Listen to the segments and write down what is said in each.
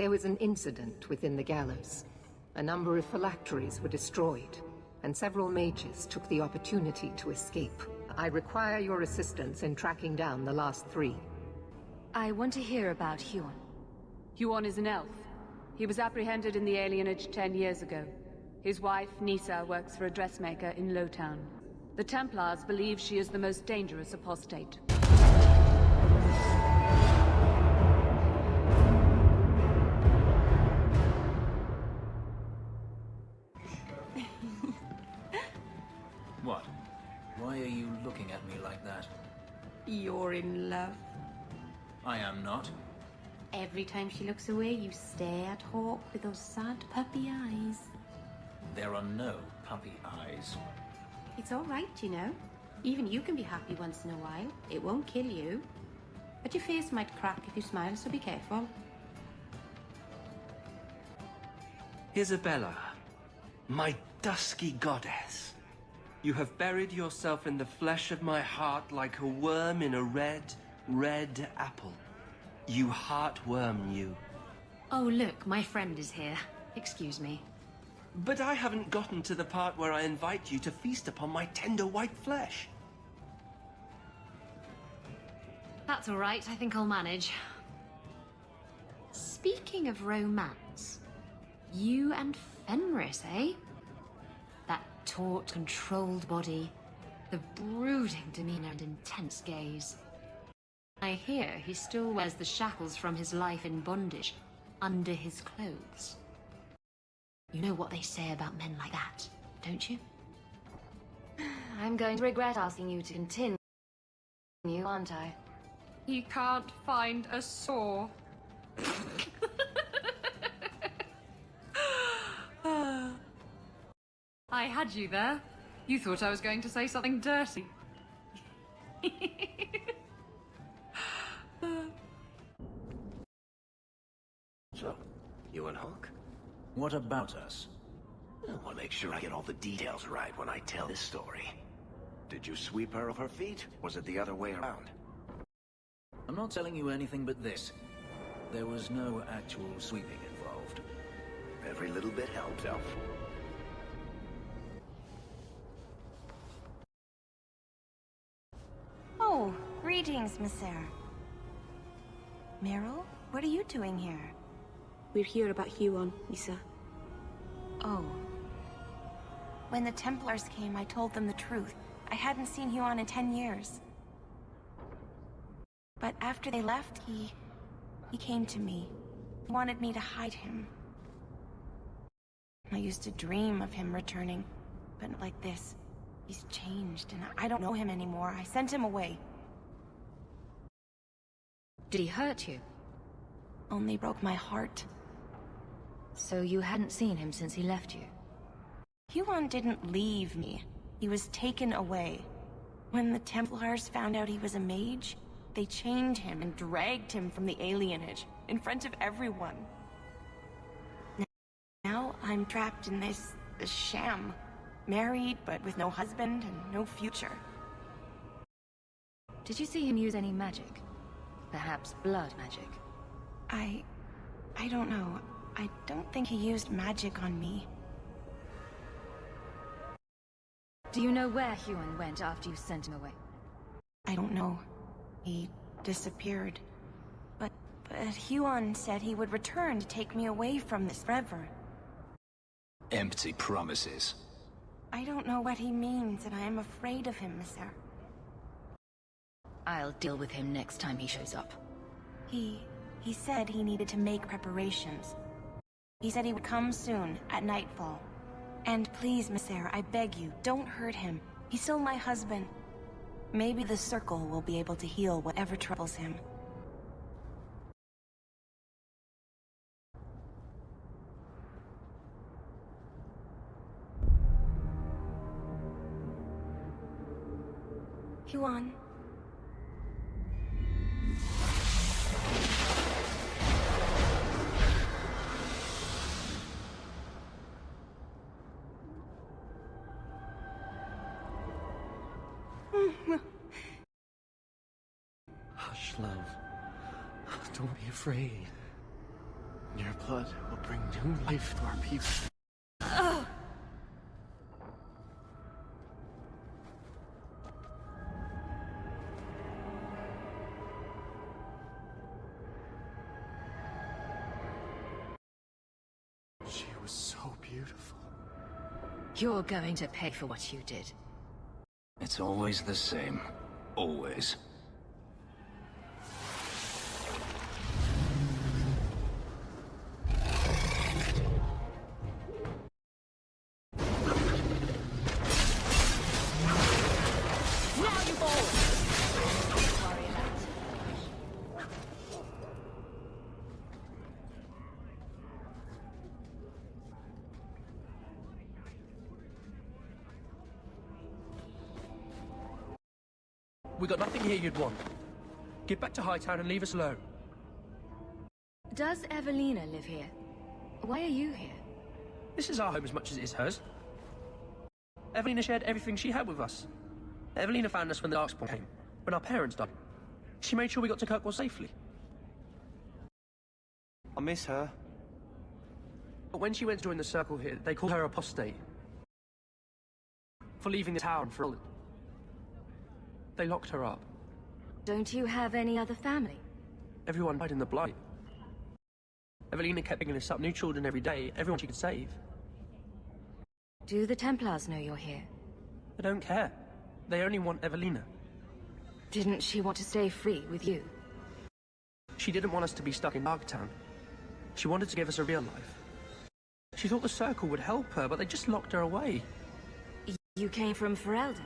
There was an incident within the gallows. A number of phylacteries were destroyed, and several mages took the opportunity to escape. I require your assistance in tracking down the last 3. I want to hear about Huon. Huon is an elf. He was apprehended in the alienage 10 years ago. His wife, Nisa, works for a dressmaker in Lowtown. The Templars believe she is the most dangerous apostate. What? Why are you looking at me like that? You're in love. I am not. Every time she looks away, you stare at Hawk with those sad puppy eyes. There are no puppy eyes. It's all right, you know. Even you can be happy once in a while. It won't kill you. But your face might crack if you smile, so be careful. Isabella, my dusky goddess. You have buried yourself in the flesh of my heart like a worm in a red, red apple. You heartworm, you. Oh, look, my friend is here. Excuse me. But I haven't gotten to the part where I invite you to feast upon my tender white flesh. That's all right, I think I'll manage. Speaking of romance, you and Fenris, eh? That taut, controlled body, the brooding demeanor and intense gaze. I hear he still wears the shackles from his life in bondage under his clothes. You know what they say about men like that, don't you? I'm going to regret asking you to continue, aren't I? He can't find a saw. I had you there. You thought I was going to say something dirty. So, you and Hawk? What about us? I want to make sure I get all the details right when I tell this story. Did you sweep her off her feet? Was it the other way around? I'm not telling you anything but this. There was no actual sweeping involved. Every little bit helps, Elf. Oh, greetings, Miss Sarah. Meryl, what are you doing here? We're here about Huon, Nisa. Oh. When the Templars came, I told them the truth. I hadn't seen Huon in 10 years. But after they left, he came to me. He wanted me to hide him. I used to dream of him returning, but not like this. He's changed, and I don't know him anymore. I sent him away. Did he hurt you? Only broke my heart. So you hadn't seen him since he left you? Huon didn't leave me. He was taken away. When the Templars found out he was a mage, they chained him and dragged him from the alienage, in front of everyone. Now I'm trapped in this sham. Married, but with no husband and no future. Did you see him use any magic? Perhaps blood magic? I don't know. I don't think he used magic on me. Do you know where Huon went after you sent him away? I don't know. He disappeared. But Huon said he would return to take me away from this forever. Empty promises. I don't know what he means, and I am afraid of him, Miss Sarah. I'll deal with him next time he shows up. He said he needed to make preparations. He said he would come soon, at nightfall. And please, Miss Sarah, I beg you, don't hurt him. He's still my husband. Maybe the Circle will be able to heal whatever troubles him. Huon. Hush, love. Don't be afraid. Your blood will bring new life to our people. She was so beautiful. You're going to pay for what you did. It's always the same. Always. We got nothing here you'd want. Get back to Hightown and leave us alone. Does Evelina live here? Why are you here? This is our home as much as it is hers. Evelina shared everything she had with us. Evelina found us when the Darkspawn came, when our parents died. She made sure we got to Kirkwall safely. I miss her. But when she went to join the Circle here, they called her apostate. For leaving the town for all. They locked her up. Don't you have any other family? Everyone died in the Blight. Evelina kept picking us up new children every day, everyone she could save. Do the Templars know you're here? They don't care. They only want Evelina. Didn't she want to stay free with you? She didn't want us to be stuck in Darktown. She wanted to give us a real life. She thought the Circle would help her, but they just locked her away. You came from Ferelden?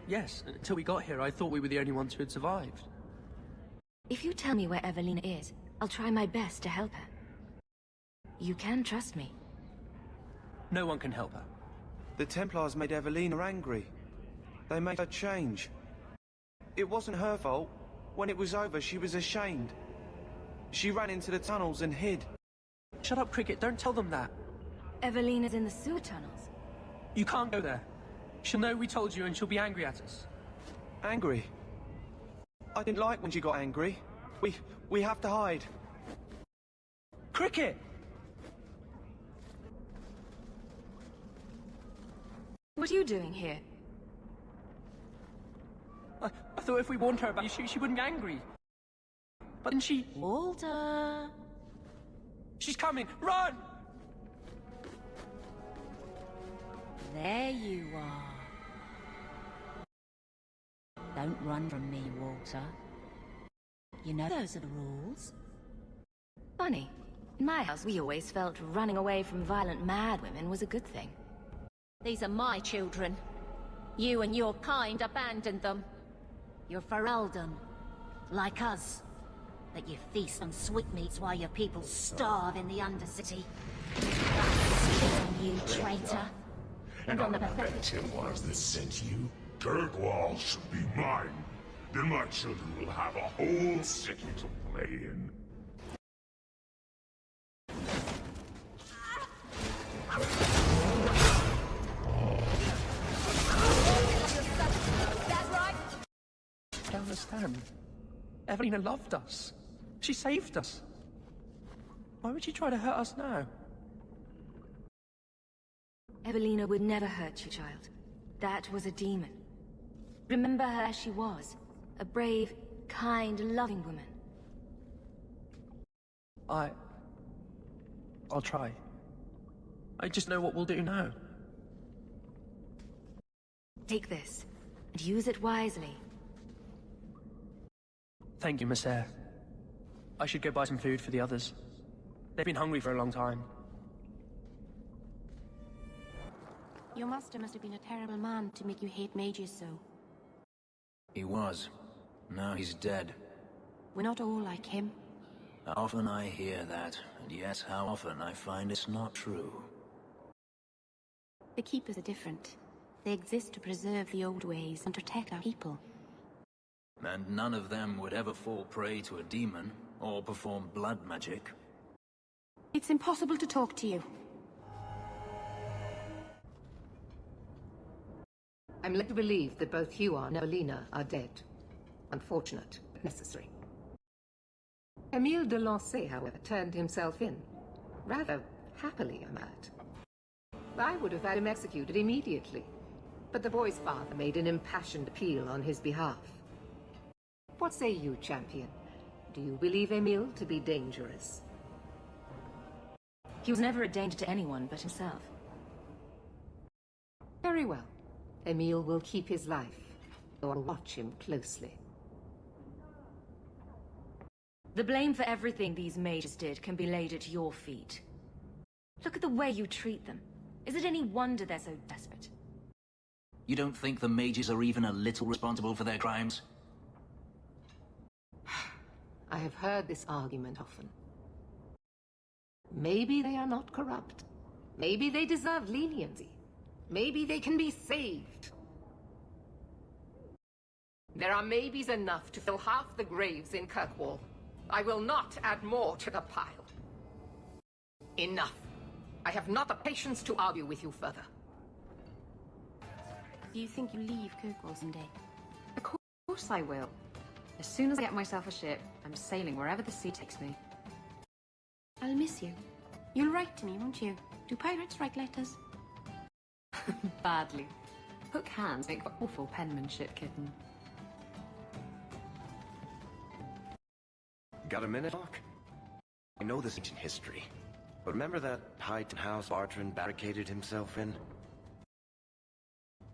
Yes, until we got here, I thought we were the only ones who had survived. If you tell me where Evelina is, I'll try my best to help her. You can trust me. No one can help her. The Templars made Evelina angry. They made her change. It wasn't her fault. When it was over, she was ashamed. She ran into the tunnels and hid. Shut up, Cricket. Don't tell them that. Evelina's in the sewer tunnels. You can't go there. She'll know we told you and she'll be angry at us. Angry? I didn't like when she got angry. We have to hide. Cricket! What are you doing here? I thought if we warned her about you, she wouldn't get angry. But then she... Walter! She's coming! Run! There you are. Don't run from me, Walter. You know those are the rules. Funny. In my house, we always felt running away from violent mad women was a good thing. These are my children. You and your kind abandoned them. You're Ferelden, like us. That you feast on sweetmeats while your people starve in the Undercity. That's on you, traitor. And I'll bet it was that sent you. Kirkwall should be mine. Then my children will have a whole city to play in. That's right. I don't understand. Evelina loved us. She saved us. Why would she try to hurt us now? Evelina would never hurt you, child. That was a demon. Remember her as she was. A brave, kind, loving woman. I'll try. I just know what we'll do now. Take this, and use it wisely. Thank you, Miss Eyre. I should go buy some food for the others. They've been hungry for a long time. Your master must have been a terrible man to make you hate mages so. He was. Now he's dead. We're not all like him. Often I hear that, and yet how often I find it's not true. The Keepers are different. They exist to preserve the old ways and protect our people. And none of them would ever fall prey to a demon, or perform blood magic. It's impossible to talk to you. I'm led to believe that both Huon and Evelina are dead. Unfortunate, but necessary. Emile de Lancey, however, turned himself in. Rather happily, I'm at. I would have had him executed immediately, but the boy's father made an impassioned appeal on his behalf. What say you, champion? Do you believe Emil to be dangerous? He was never a danger to anyone but himself. Very well. Emil will keep his life, or watch him closely. The blame for everything these mages did can be laid at your feet. Look at the way you treat them. Is it any wonder they're so desperate? You don't think the mages are even a little responsible for their crimes? I have heard this argument often. Maybe they are not corrupt. Maybe they deserve leniency. Maybe they can be saved. There are maybes enough to fill half the graves in Kirkwall. I will not add more to the pile. Enough. I have not the patience to argue with you further. Do you think you leave Kirkwall someday? Of course I will. As soon as I get myself a ship, I'm sailing wherever the sea takes me. I'll miss you. You'll write to me, won't you? Do pirates write letters? Badly. Hook hands make for awful penmanship, kitten. Got a minute, Hawk? I know this ancient history, but remember that Highton house Bartrand barricaded himself in?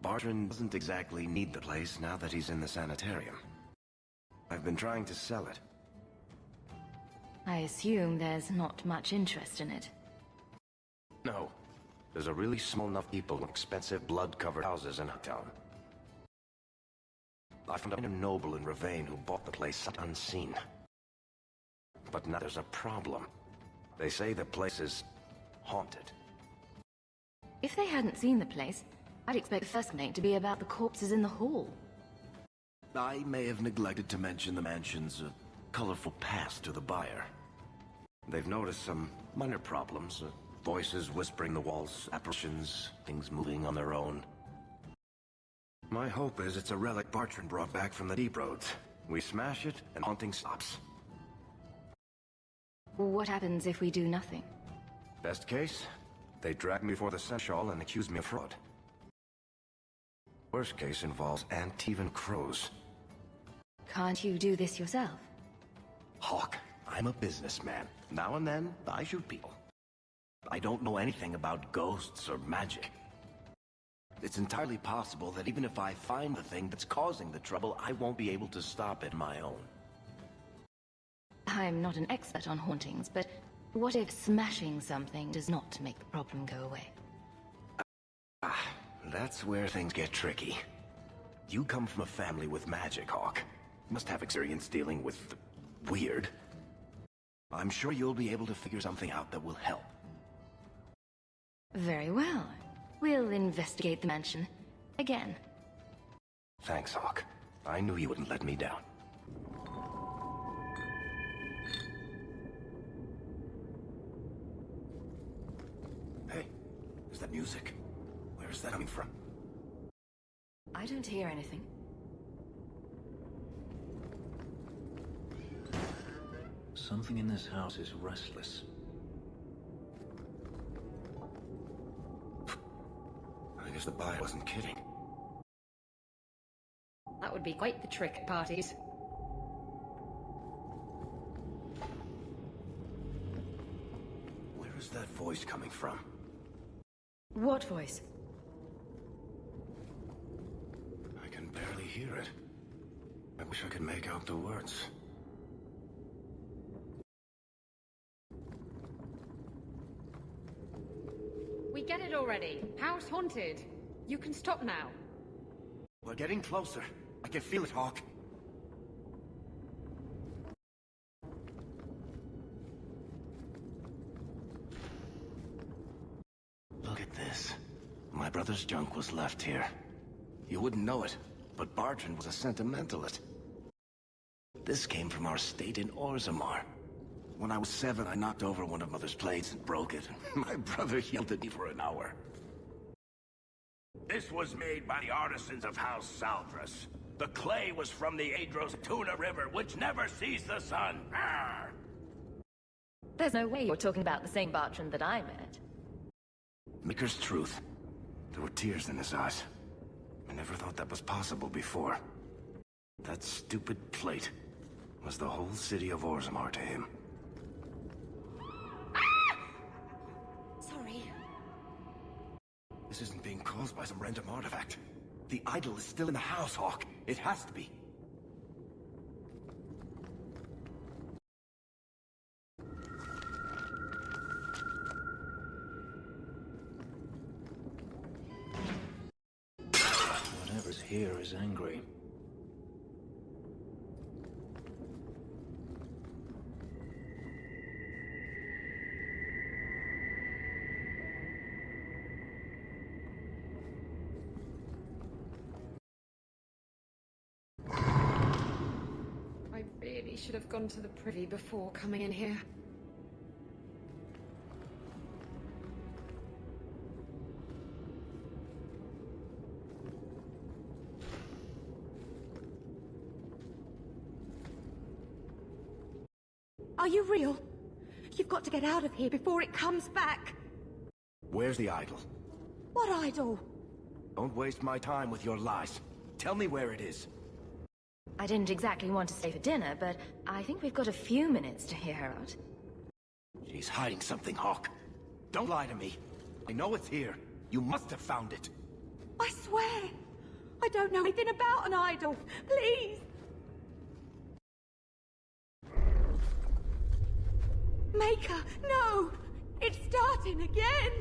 Bartrand doesn't exactly need the place now that he's in the sanitarium. I've been trying to sell it. I assume there's not much interest in it. No. There's a really small enough people with expensive blood-covered houses in town. I found a noble in Ravane who bought the place sight unseen. But now there's a problem. They say the place is haunted. If they hadn't seen the place, I'd expect the first complaint to be about the corpses in the hall. I may have neglected to mention the mansion's colorful past to the buyer. They've noticed some minor problems. Voices whispering the walls, apparitions, things moving on their own. My hope is it's a relic Bartrand brought back from the deep roads. We smash it, and haunting stops. What happens if we do nothing? Best case, they drag me before the Seneschal and accuse me of fraud. Worst case involves Antivan crows. Can't you do this yourself? Hawk, I'm a businessman. Now and then, I shoot people. I don't know anything about ghosts or magic. It's entirely possible that even if I find the thing that's causing the trouble, I won't be able to stop it my own. I'm not an expert on hauntings, but what if smashing something does not make the problem go away? That's where things get tricky. You come from a family with magic, Hawk. You must have experience dealing with the weird. I'm sure you'll be able to figure something out that will help. Very well. We'll investigate the mansion. Again. Thanks, Hawk. I knew you wouldn't let me down. Hey, is that music? Where is that coming from? I don't hear anything. Something in this house is restless. I guess the buyer wasn't kidding. That would be quite the trick at parties. Where is that voice coming from? What voice? I can barely hear it. I wish I could make out the words. We get it already. House haunted. You can stop now. We're getting closer. I can feel it, Hawk. Look at this. My brother's junk was left here. You wouldn't know it, but Bartrand was a sentimentalist. This came from our estate in Orzammar. When I was 7, I knocked over one of Mother's plates and broke it. My brother yelled at me for an hour. This was made by the artisans of House Saldras. The clay was from the Adros Tuna River, which never sees the sun. Arr! There's no way you're talking about the same Bartrand that I met. Micker's truth. There were tears in his eyes. I never thought that was possible before. That stupid plate was the whole city of Orzammar to him. Sorry. This isn't being caused by some random artifact. The idol is still in the house, Hawk. It has to be. Whatever's here is angry. I really should have gone to the privy before coming in here. Are you real? You've got to get out of here before it comes back. Where's the idol? What idol? Don't waste my time with your lies. Tell me where it is. I didn't exactly want to stay for dinner, but I think we've got a few minutes to hear her out. She's hiding something, Hawk. Don't lie to me. I know it's here. You must have found it. I swear! I don't know anything about an idol. Please! Maker, no! It's starting again!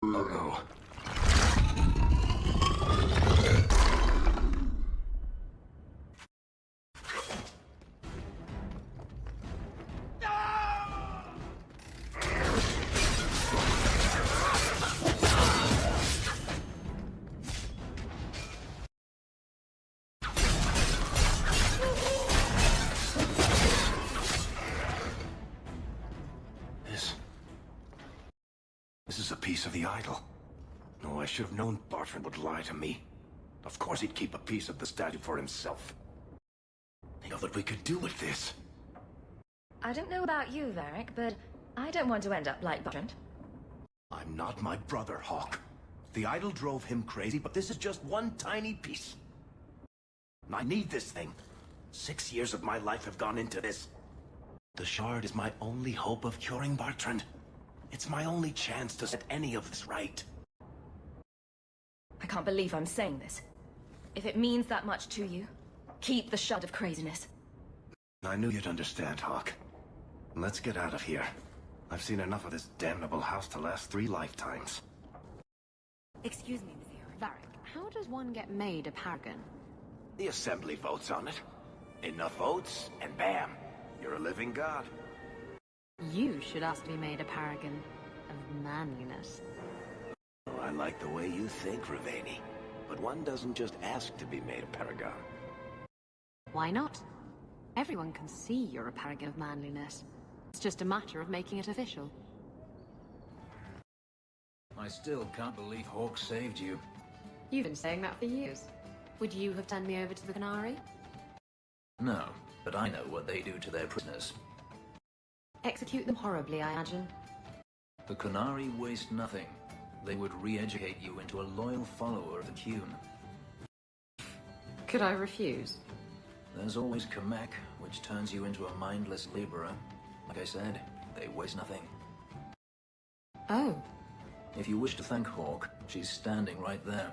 Uh-oh. This is a piece of the idol. No, I should have known Bartrand would lie to me. Of course he'd keep a piece of the statue for himself. Think of what we could do with this. I don't know about you, Varric, but I don't want to end up like Bartrand. I'm not my brother, Hawk. The idol drove him crazy, but this is just one tiny piece. I need this thing. 6 years of my life have gone into this. The shard is my only hope of curing Bartrand. It's my only chance to set any of this right. I can't believe I'm saying this. If it means that much to you, keep the shard of craziness. I knew you'd understand, Hawk. Let's get out of here. I've seen enough of this damnable house to last 3 lifetimes. Excuse me, Monsieur Varric. How does one get made a paragon? The Assembly votes on it. Enough votes, and bam, you're a living god. You should ask to be made a paragon of manliness. Oh, I like the way you think, Ravani. But one doesn't just ask to be made a paragon. Why not? Everyone can see you're a paragon of manliness. It's just a matter of making it official. I still can't believe Hawk saved you. You've been saying that for years. Would you have turned me over to the Canary? No, but I know what they do to their prisoners. Execute them horribly, I imagine. The Canary waste nothing. They would re-educate you into a loyal follower of the Qun. Could I refuse? There's always Kamek, which turns you into a mindless laborer. Like I said, they waste nothing. Oh. If you wish to thank Hawk, she's standing right there.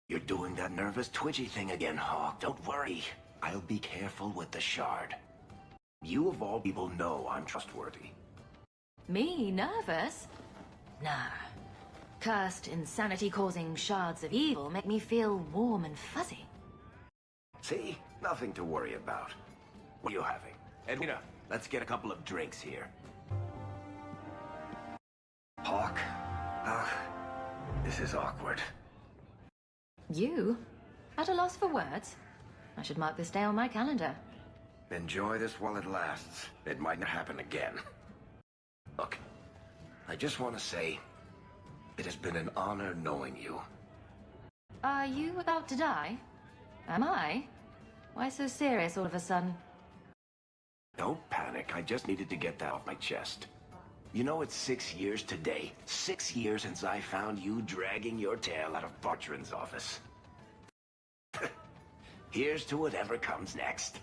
You're doing that nervous, twitchy thing again, Hawk. Don't worry. I'll be careful with the shard. You of all people know I'm trustworthy. Me nervous? Nah. Cursed, insanity-causing shards of evil make me feel warm and fuzzy. See? Nothing to worry about. What are you having? Edwina, let's get a couple of drinks here. Hawk? This is awkward. You? At a loss for words? I should mark this day on my calendar. Enjoy this while it lasts. It might not happen again. Look, I just want to say, it has been an honor knowing you. Are you about to die? Am I? Why so serious all of a sudden? Don't panic, I just needed to get that off my chest. You know, it's 6 years today. 6 years since I found you dragging your tail out of Bartran's office. Here's to whatever comes next.